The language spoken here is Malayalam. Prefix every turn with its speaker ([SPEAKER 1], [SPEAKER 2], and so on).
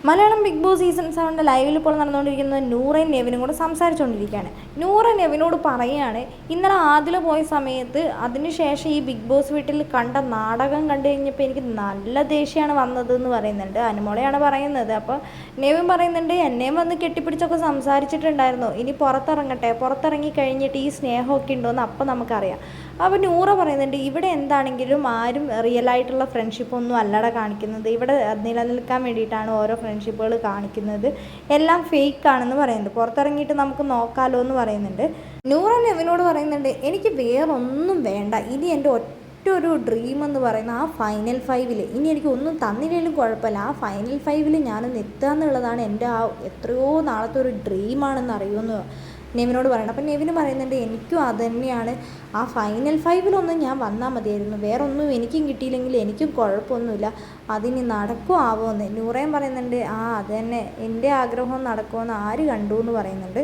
[SPEAKER 1] മലയാളം ബിഗ് ബോസ് സീസൺ 7 ലൈവിൽ ഇപ്പോൾ നടന്നുകൊണ്ടിരിക്കുന്നത് നൂറയും നെവിനും കൂടെ സംസാരിച്ചുകൊണ്ടിരിക്കുകയാണ്. നൂറ നെവിനോട് പറയുകയാണ്, ഇന്നലെ ആദില പോയ സമയത്ത് അതിനുശേഷം ഈ ബിഗ് ബോസ് വീട്ടിൽ കണ്ട നാടകം കണ്ടു കഴിഞ്ഞപ്പോൾ എനിക്ക് നല്ല ദേഷ്യമാണ് വന്നതെന്ന് പറയുന്നുണ്ട്. അനുമോളയാണ് പറയുന്നത്. അപ്പോൾ നെവിൻ പറയുന്നുണ്ട്, എന്നെയും വന്ന് കെട്ടിപ്പിടിച്ചൊക്കെ സംസാരിച്ചിട്ടുണ്ടായിരുന്നു, ഇനി പുറത്തിറങ്ങട്ടെ, പുറത്തിറങ്ങി കഴിഞ്ഞിട്ട് ഈ സ്നേഹമൊക്കെ ഉണ്ടോയെന്ന് അപ്പം നമുക്കറിയാം. അപ്പോൾ നൂറ പറയുന്നുണ്ട്, ഇവിടെ എന്താണെങ്കിലും ആരും റിയലായിട്ടുള്ള ഫ്രണ്ട്ഷിപ്പൊന്നും അല്ലട കാണിക്കുന്നത്, ഇവിടെ നിലനിൽക്കാൻ വേണ്ടിയിട്ടാണ് ഓരോ ഫ്രണ്ട്ഷിപ്പുകൾ കാണിക്കുന്നത്, എല്ലാം ഫേക്കാണെന്ന് പറയുന്നുണ്ട്, പുറത്തിറങ്ങിയിട്ട് നമുക്ക് നോക്കാമല്ലോ എന്ന് പറയുന്നുണ്ട്. നൂറ നെവിനോട് പറയുന്നുണ്ട്, എനിക്ക് വേറൊന്നും വേണ്ട, ഇനി എൻ്റെ ഒരു ഡ്രീം എന്ന് പറയുന്ന ആ ഫൈനൽ 5 ഇനി എനിക്ക് ഒന്നും തന്നില്ലെങ്കിലും കുഴപ്പമില്ല, ആ ഫൈനൽ 5 ഞാനൊന്ന് എത്തുക എന്നുള്ളതാണ് എൻ്റെ ആ എത്രയോ നാളത്തെ ഒരു ഡ്രീമാണെന്ന് അറിയുമെന്ന് നെവിനോട് പറയണം. അപ്പം നെവിന് പറയുന്നുണ്ട്, എനിക്കും അത് തന്നെയാണ്, ആ ഫൈനൽ 5 ഞാൻ വന്നാൽ മതിയായിരുന്നു, വേറെ ഒന്നും എനിക്കും കിട്ടിയില്ലെങ്കിൽ എനിക്കും കുഴപ്പമൊന്നുമില്ല, അതിനി നടക്കുമോ ആവുമെന്ന്. നൂറയും പറയുന്നുണ്ട്, അത് തന്നെ എൻ്റെ ആഗ്രഹം നടക്കുമെന്ന് ആര് കണ്ടു എന്ന് പറയുന്നുണ്ട്.